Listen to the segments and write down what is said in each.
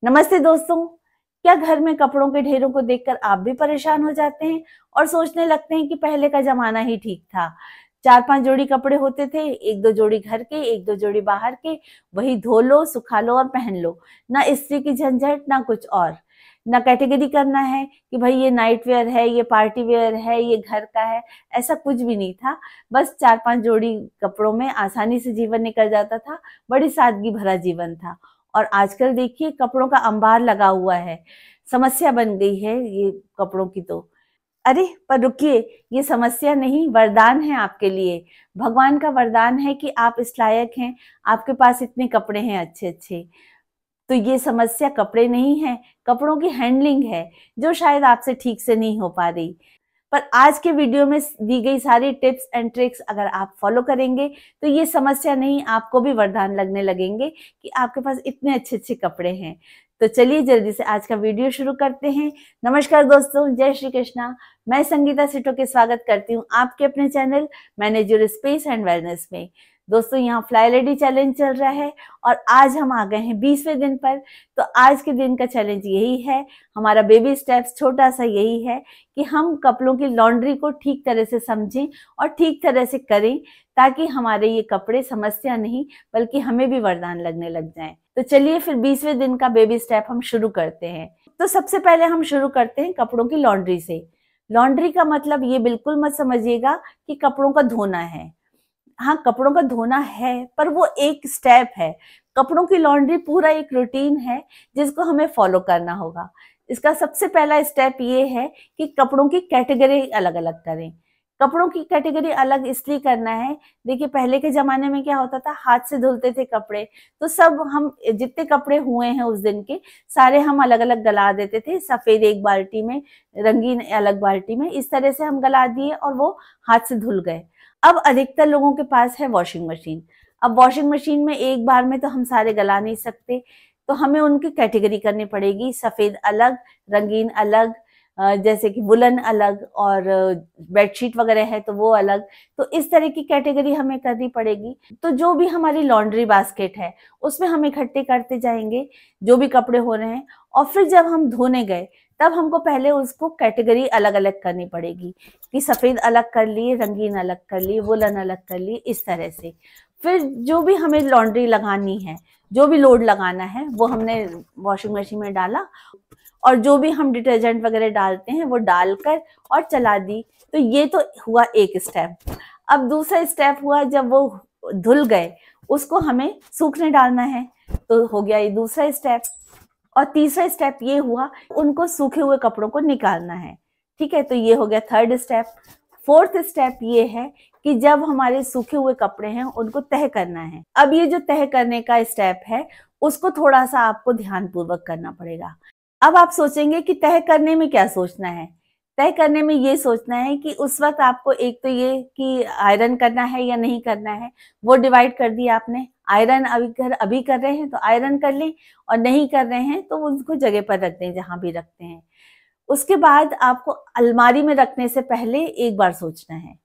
नमस्ते दोस्तों। क्या घर में कपड़ों के ढेरों को देखकर आप भी परेशान हो जाते हैं और सोचने लगते हैं कि पहले का जमाना ही ठीक था। 4-5 जोड़ी कपड़े होते थे, 1-2 जोड़ी घर के, 1-2 जोड़ी बाहर के, वही धो लो, सुखा लो और पहन लो। ना इस्त्री की झंझट, ना कुछ और। ना कैटेगरी करना है कि भाई ये नाइट वेयर है, ये पार्टी वेयर है, ये घर का है, ऐसा कुछ भी नहीं था। बस 4-5 जोड़ी कपड़ों में आसानी से जीवन निकल जाता था। बड़ी सादगी भरा जीवन था। और आजकल देखिए कपड़ों का अंबार लगा हुआ है। समस्या बन गई है ये कपड़ों की तो। अरे पर रुकिए, ये समस्या नहीं, वरदान है आपके लिए। भगवान का वरदान है कि आप इस लायक हैं, आपके पास इतने कपड़े हैं अच्छे अच्छे। तो ये समस्या कपड़े नहीं है, कपड़ों की हैंडलिंग है, जो शायद आपसे ठीक से नहीं हो पा रही। पर आज के वीडियो में दी गई सारी टिप्स एंड ट्रिक्स अगर आप फॉलो करेंगे तो ये समस्या नहीं, आपको भी वरदान लगने लगेंगे कि आपके पास इतने अच्छे अच्छे कपड़े हैं। तो चलिए जल्दी से आज का वीडियो शुरू करते हैं। नमस्कार दोस्तों, जय श्री कृष्णा। मैं संगीता सिटो के स्वागत करती हूँ आपके अपने channel manage your space and wellness में। दोस्तों, यहाँ फ्लाई लेडी चैलेंज चल रहा है और आज हम आ गए हैं 20वें दिन पर। तो आज के दिन का चैलेंज यही है, हमारा बेबी स्टेप्स छोटा सा यही है कि हम कपड़ों की लॉन्ड्री को ठीक तरह से समझें और ठीक तरह से करें, ताकि हमारे ये कपड़े समस्या नहीं बल्कि हमें भी वरदान लगने लग जाएं। तो चलिए फिर 20वें दिन का बेबी स्टेप हम शुरू करते हैं। तो सबसे पहले हम शुरू करते हैं कपड़ों की लॉन्ड्री से। लॉन्ड्री का मतलब ये बिल्कुल मत समझिएगा कि कपड़ों का धोना है। हाँ, कपड़ों का धोना है, पर वो एक स्टेप है। कपड़ों की लॉन्ड्री पूरा एक रूटीन है जिसको हमें फॉलो करना होगा। इसका सबसे पहला स्टेप ये है कि कपड़ों की कैटेगरी अलग अलग करें। कपड़ों की कैटेगरी अलग इसलिए करना है, देखिए पहले के जमाने में क्या होता था, हाथ से धुलते थे कपड़े। तो सब हम जितने कपड़े हुए हैं उस दिन के सारे हम अलग अलग गला देते थे, सफेद एक बाल्टी में, रंगीन अलग बाल्टी में, इस तरह से हम गला दिए और वो हाथ से धुल गए। अब अधिकतर लोगों के पास है वॉशिंग मशीन। अब वॉशिंग मशीन में एक बार में तो हम सारे गला नहीं सकते, तो हमें उनकी कैटेगरी करनी पड़ेगी। सफेद अलग, रंगीन अलग, जैसे कि वुलन अलग, और बेडशीट वगैरह है तो वो अलग। तो इस तरह की कैटेगरी हमें करनी पड़ेगी। तो जो भी हमारी लॉन्ड्री बास्केट है उसमें हम इकट्ठे करते जाएंगे जो भी कपड़े हो रहे हैं, और फिर जब हम धोने गए तब हमको पहले उसको कैटेगरी अलग अलग करनी पड़ेगी कि सफेद अलग कर लिए, रंगीन अलग कर लिए, वुलन अलग कर लिए, इस तरह से। फिर जो भी हमें लॉन्ड्री लगानी है, जो भी लोड लगाना है वो हमने वॉशिंग मशीन में डाला, और जो भी हम डिटर्जेंट वगैरह डालते हैं वो डालकर और चला दी। तो ये तो हुआ एक स्टेप। अब दूसरा स्टेप हुआ, जब वो धुल गए उसको हमें सूखने डालना है, तो हो गया ये दूसरा स्टेप। और तीसरा स्टेप ये हुआ, उनको सूखे हुए कपड़ों को निकालना है। ठीक है, तो ये हो गया थर्ड स्टेप। फोर्थ स्टेप ये है कि जब हमारे सूखे हुए कपड़े हैं उनको तह करना है। अब ये जो तह करने का स्टेप है उसको थोड़ा सा आपको ध्यानपूर्वक करना पड़ेगा। अब आप सोचेंगे कि तह करने में क्या सोचना है। तय करने में ये सोचना है कि उस वक्त आपको एक तो ये कि आयरन करना है या नहीं करना है, वो डिवाइड कर दिया आपने। आयरन अभी कर रहे हैं तो आयरन कर लें, और नहीं कर रहे हैं तो उसको जगह पर रख दें जहां भी रखते हैं। उसके बाद आपको अलमारी में रखने से पहले एक बार सोचना है।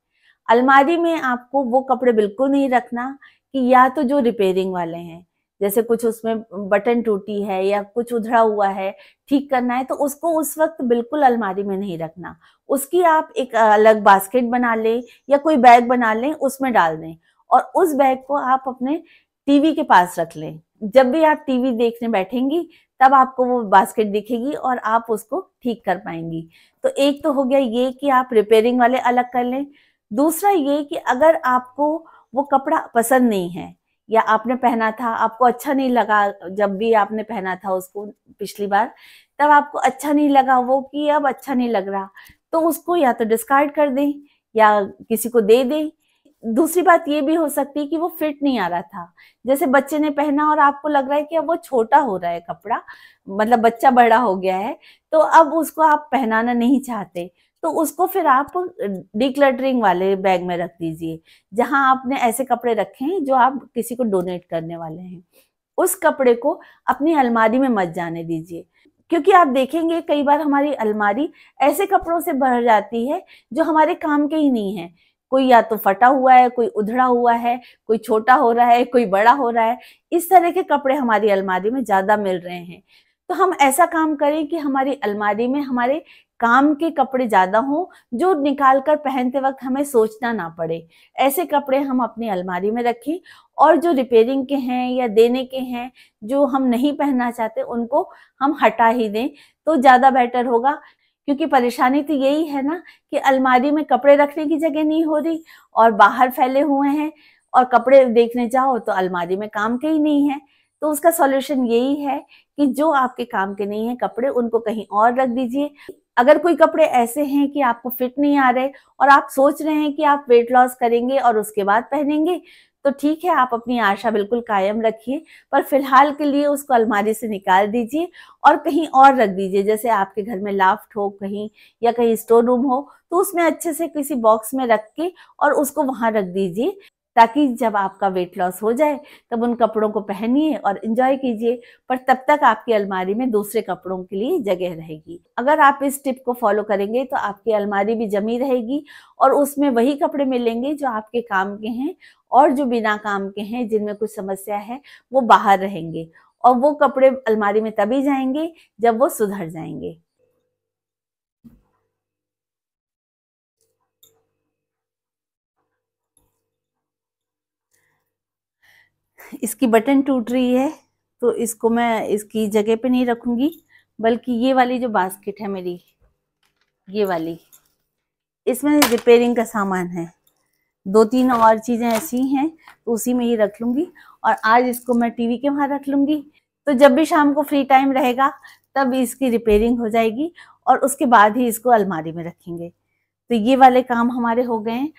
अलमारी में आपको वो कपड़े बिल्कुल नहीं रखना कि या तो जो रिपेयरिंग वाले हैं, जैसे कुछ उसमें बटन टूटी है या कुछ उधड़ा हुआ है, ठीक करना है, तो उसको उस वक्त बिल्कुल अलमारी में नहीं रखना। उसकी आप एक अलग बास्केट बना लें या कोई बैग बना लें, उसमें डाल दें, और उस बैग को आप अपने टीवी के पास रख लें। जब भी आप टीवी देखने बैठेंगी तब आपको वो बास्केट दिखेगी और आप उसको ठीक कर पाएंगी। तो एक तो हो गया ये कि आप रिपेयरिंग वाले अलग कर लें। दूसरा ये कि अगर आपको वो कपड़ा पसंद नहीं है या आपने पहना था, आपको अच्छा नहीं लगा, जब भी आपने पहना था उसको पिछली बार, तब आपको अच्छा नहीं लगा वो, कि अब अच्छा नहीं लग रहा, तो उसको या तो डिस्कार्ड कर दें या किसी को दे दें। दूसरी बात ये भी हो सकती है कि वो फिट नहीं आ रहा था, जैसे बच्चे ने पहना और आपको लग रहा है कि अब वो छोटा हो रहा है कपड़ा, मतलब बच्चा बड़ा हो गया है, तो अब उसको आप पहनाना नहीं चाहते, तो उसको फिर आप डिक्लटरिंग वाले बैग में रख दीजिए, जहां आपने ऐसे कपड़े रखे हैं जो आप किसी को डोनेट करने वाले हैं। उस कपड़े को अपनी अलमारी में मत जाने दीजिए, क्योंकि आप देखेंगे कई बार हमारी अलमारी ऐसे कपड़ों से भर जाती है जो हमारे काम के ही नहीं है। कोई या तो फटा हुआ है, कोई उधड़ा हुआ है, कोई छोटा हो रहा है, कोई बड़ा हो रहा है, इस तरह के कपड़े हमारी अलमारी में ज्यादा मिल रहे हैं। तो हम ऐसा काम करें कि हमारी अलमारी में हमारे काम के कपड़े ज्यादा हों, जो निकाल कर पहनते वक्त हमें सोचना ना पड़े। ऐसे कपड़े हम अपनी अलमारी में रखें, और जो रिपेयरिंग के हैं या देने के हैं, जो हम नहीं पहनना चाहते, उनको हम हटा ही दें तो ज्यादा बेटर होगा। क्योंकि परेशानी तो यही है ना कि अलमारी में कपड़े रखने की जगह नहीं हो रही और बाहर फैले हुए हैं, और कपड़े देखने जाओ तो अलमारी में काम के ही नहीं है। तो उसका सॉल्यूशन यही है कि जो आपके काम के नहीं है कपड़े, उनको कहीं और रख दीजिए। अगर कोई कपड़े ऐसे हैं कि आपको फिट नहीं आ रहे और आप सोच रहे हैं कि आप वेट लॉस करेंगे और उसके बाद पहनेंगे, तो ठीक है, आप अपनी आशा बिल्कुल कायम रखिए, पर फिलहाल के लिए उसको अलमारी से निकाल दीजिए और कहीं और रख दीजिए। जैसे आपके घर में लाफ्ट हो कहीं, या कहीं स्टोर रूम हो, तो उसमें अच्छे से किसी बॉक्स में रख के और उसको वहां रख दीजिए, ताकि जब आपका वेट लॉस हो जाए तब उन कपड़ों को पहनिए और एंजॉय कीजिए। पर तब तक आपकी अलमारी में दूसरे कपड़ों के लिए जगह रहेगी। अगर आप इस टिप को फॉलो करेंगे तो आपकी अलमारी भी जमी रहेगी और उसमें वही कपड़े मिलेंगे जो आपके काम के हैं, और जो बिना काम के हैं, जिनमें कुछ समस्या है, वो बाहर रहेंगे। और वो कपड़े अलमारी में तभी जाएंगे जब वो सुधर जाएंगे। इसकी बटन टूट रही है, तो इसको मैं इसकी जगह पे नहीं रखूंगी, बल्कि ये वाली जो बास्केट है मेरी, ये वाली, इसमें रिपेयरिंग का सामान है। 2-3 और चीजें ऐसी हैं तो उसी में ही रख लूंगी, और आज इसको मैं टीवी के वहां रख लूंगी। तो जब भी शाम को फ्री टाइम रहेगा तब इसकी रिपेयरिंग हो जाएगी, और उसके बाद ही इसको अलमारी में रखेंगे। तो ये वाले काम हमारे हो गए हैं।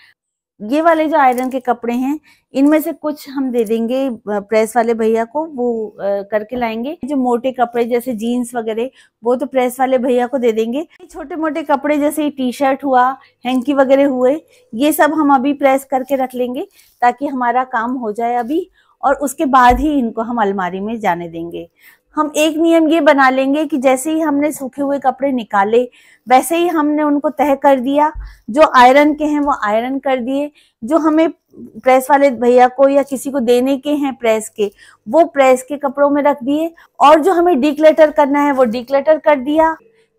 ये वाले जो आयरन के कपड़े हैं, इनमें से कुछ हम दे देंगे प्रेस वाले भैया को, वो करके लाएंगे। जो मोटे कपड़े जैसे जीन्स वगैरह, वो तो प्रेस वाले भैया को दे देंगे। छोटे मोटे कपड़े जैसे टी शर्ट हुआ, हैंकी वगैरह हुए, ये सब हम अभी प्रेस करके रख लेंगे, ताकि हमारा काम हो जाए अभी, और उसके बाद ही इनको हम अलमारी में जाने देंगे। हम एक नियम ये बना लेंगे कि जैसे ही हमने सूखे हुए कपड़े निकाले, वैसे ही हमने उनको तह कर दिया। जो आयरन के हैं वो आयरन कर दिए, जो हमें प्रेस वाले भैया को या किसी को देने के हैं प्रेस के, वो प्रेस के कपड़ों में रख दिए, और जो हमें डिक्लटर करना है वो डिक्लटर कर दिया।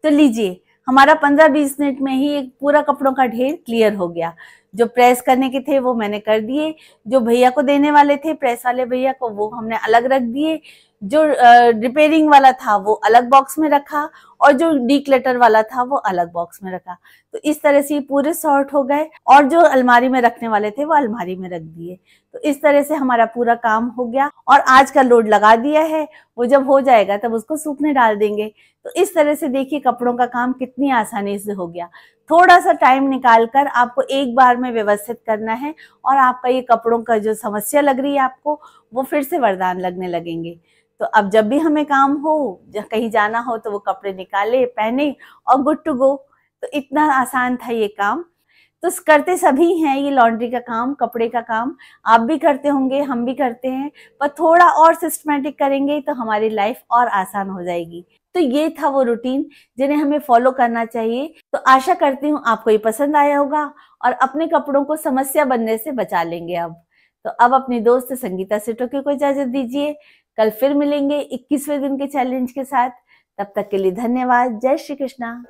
तो लीजिए, हमारा 15-20 मिनट में ही एक पूरा कपड़ों का ढेर क्लियर हो गया। जो प्रेस करने के थे वो मैंने कर दिए, जो भैया को देने वाले थे प्रेस वाले भैया को, वो हमने अलग रख दिए, जो रिपेयरिंग वाला था वो अलग बॉक्स में रखा, और जो डिक्लटर वाला था वो अलग बॉक्स में रखा। तो इस तरह से ये पूरे सॉर्ट हो गए, और जो अलमारी में रखने वाले थे वो अलमारी में रख दिए। तो इस तरह से हमारा पूरा काम हो गया, और आज का लोड लगा दिया है, वो जब हो जाएगा तब उसको सूखने डाल देंगे। तो इस तरह से देखिए कपड़ों का काम कितनी आसानी से हो गया। थोड़ा सा टाइम निकालकर आपको एक बार में व्यवस्थित करना है, और आपका ये कपड़ों का जो समस्या लग रही है आपको, वो फिर से वरदान लगने लगेंगे। तो अब जब भी हमें काम हो, कहीं जाना हो, तो वो कपड़े निकाले, पहने और गुड टू गो। तो इतना आसान था ये काम। तो करते सभी हैं ये लॉन्ड्री का काम, कपड़े का काम। आप भी करते होंगे, हम भी करते हैं, पर थोड़ा और सिस्टमैटिक करेंगे तो हमारी लाइफ और आसान हो जाएगी। तो ये था वो रूटीन जिन्हें हमें फॉलो करना चाहिए। तो आशा करती हूँ आपको ये पसंद आया होगा, और अपने कपड़ों को समस्या बनने से बचा लेंगे अब। तो अब अपनी दोस्त संगीता सिटोके को इजाजत दीजिए। कल फिर मिलेंगे 21वें दिन के चैलेंज के साथ। तब तक के लिए धन्यवाद। जय श्री कृष्णा।